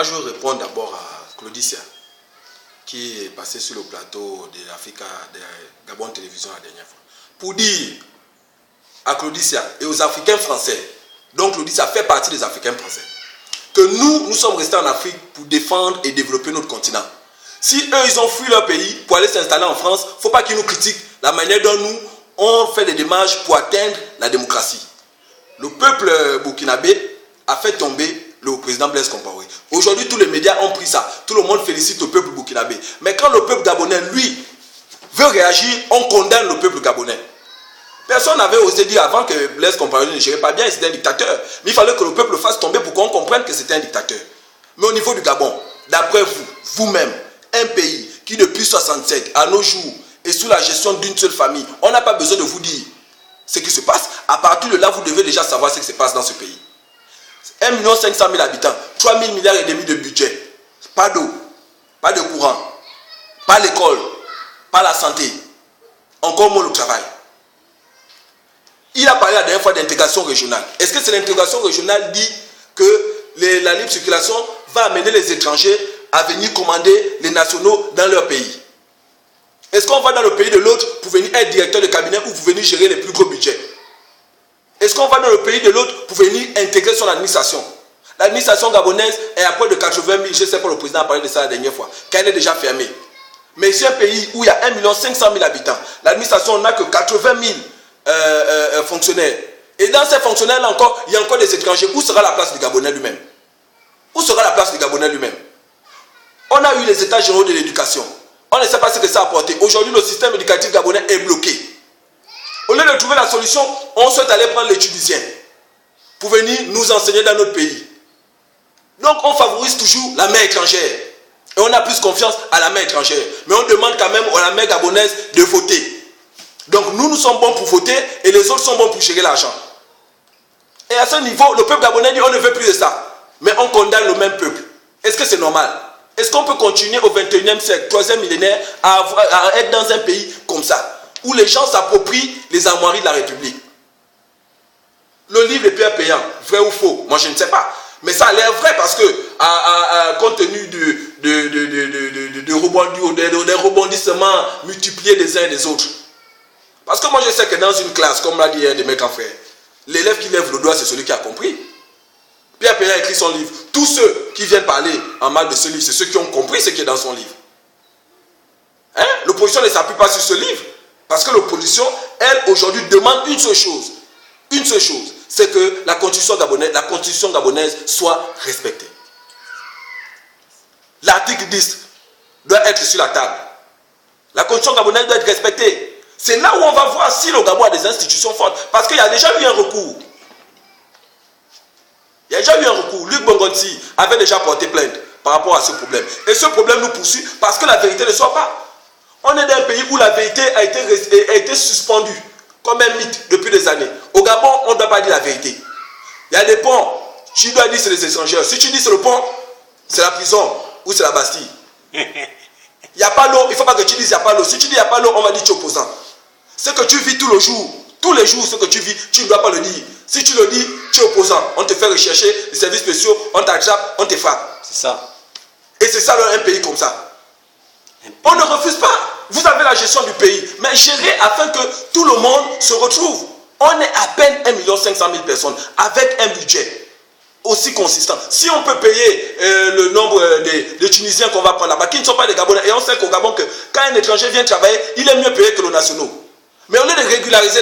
Moi, je veux répondre d'abord à Claudicia, qui est passée sur le plateau de l'Africa, de Gabon Télévision la dernière fois, pour dire à Claudicia et aux Africains français, donc Claudicia fait partie des Africains français, que nous sommes restés en Afrique pour défendre et développer notre continent. Si eux, ils ont fui leur pays pour aller s'installer en France, il ne faut pas qu'ils nous critiquent la manière dont nous, on fait des démarches pour atteindre la démocratie. Le peuple burkinabé a fait tomber le président Blaise Compaoré. Aujourd'hui, tous les médias ont pris ça. Tout le monde félicite le peuple burkinabé. Mais quand le peuple gabonais, lui, veut réagir, on condamne le peuple gabonais. Personne n'avait osé dire avant que Blaise Compaoré ne gérait pas bien, c'était un dictateur. Mais il fallait que le peuple le fasse tomber pour qu'on comprenne que c'était un dictateur. Mais au niveau du Gabon, d'après vous, vous-même, un pays qui depuis 1967 à nos jours est sous la gestion d'une seule famille, on n'a pas besoin de vous dire ce qui se passe. À partir de là, vous devez déjà savoir ce qui se passe dans ce pays. 1 500 000 habitants, 3 000 milliards et demi de budget, pas d'eau, pas de courant, pas l'école, pas la santé, encore moins le travail. Il a parlé la dernière fois d'intégration régionale. Est-ce que c'est l'intégration régionale dit que la libre circulation va amener les étrangers à venir commander les nationaux dans leur pays? Est-ce qu'on va dans le pays de l'autre pour venir être directeur de cabinet ou pour venir gérer les plus gros budgets? Est-ce qu'on va dans le pays de l'autre pour venir intégrer son administration? L'administration gabonaise est à près de 80 000, je ne sais pas, le président a parlé de ça la dernière fois, qu'elle est déjà fermée. Mais c'est un pays où il y a 1 500 000 habitants. L'administration n'a que 80 000 fonctionnaires. Et dans ces fonctionnaires-là encore, il y a encore des étrangers. Où sera la place du Gabonais lui-même? Où sera la place du Gabonais lui-même? On a eu les états généraux de l'éducation. On ne sait pas ce que ça a apporté. Aujourd'hui, le système éducatif gabonais est bloqué. Au lieu de trouver la solution, on souhaite aller prendre les Tunisiens pour venir nous enseigner dans notre pays. Donc, on favorise toujours la main étrangère. Et on a plus confiance à la main étrangère. Mais on demande quand même à la main gabonaise de voter. Donc, nous sommes bons pour voter et les autres sont bons pour gérer l'argent. Et à ce niveau, le peuple gabonais dit on ne veut plus de ça. Mais on condamne le même peuple. Est-ce que c'est normal? Est-ce qu'on peut continuer au 21e siècle, 3e millénaire, à être dans un pays comme ça, où les gens s'approprient les armoiries de la République? Le livre est Pierre Payant, vrai ou faux? Moi je ne sais pas. Mais ça a l'air vrai parce que, compte tenu des rebondissements multipliés des uns et des autres. Parce que moi je sais que dans une classe, comme l'a dit un de mes grands frères, l'élève qui lève le doigt, c'est celui qui a compris. Pierre Payant a écrit son livre. Tous ceux qui viennent parler en mal de ce livre, c'est ceux qui ont compris ce qui est dans son livre. Hein? L'opposition ne s'appuie pas sur ce livre. Parce que l'opposition, elle, aujourd'hui, demande une seule chose. Une seule chose. C'est que la constitution gabonaise soit respectée. L'article 10 doit être sur la table. La constitution gabonaise doit être respectée. C'est là où on va voir si le Gabon a des institutions fortes. Parce qu'il y a déjà eu un recours. Il y a déjà eu un recours. Luc Bongonsi avait déjà porté plainte par rapport à ce problème. Et ce problème nous poursuit parce que la vérité ne soit pas. On est dans un pays où la vérité a été suspendue comme un mythe depuis des années. Au Gabon, on ne doit pas dire la vérité. Il y a des ponts. Tu dois dire c'est les étrangers. Si tu dis c'est le pont, c'est la prison ou c'est la Bastille. Il n'y a pas l'eau. Il ne faut pas que tu dises il n'y a pas l'eau. Si tu dis il n'y a pas l'eau, on va dire tu es opposant. Ce que tu vis tous les jours, ce que tu vis, tu ne dois pas le dire. Si tu le dis, tu es opposant. On te fait rechercher, les services spéciaux, on t'attrape, on te frappe. C'est ça. Et c'est ça un pays comme ça. On ne refuse pas. Vous avez la gestion du pays. Mais gérez afin que tout le monde se retrouve. On est à peine 1 500 000 personnes avec un budget aussi consistant. Si on peut payer le nombre de Tunisiens qu'on va prendre là-bas, qui ne sont pas des Gabonais, et on sait qu'au Gabon, que quand un étranger vient travailler, il est mieux payé que les nationaux. Mais au lieu de régulariser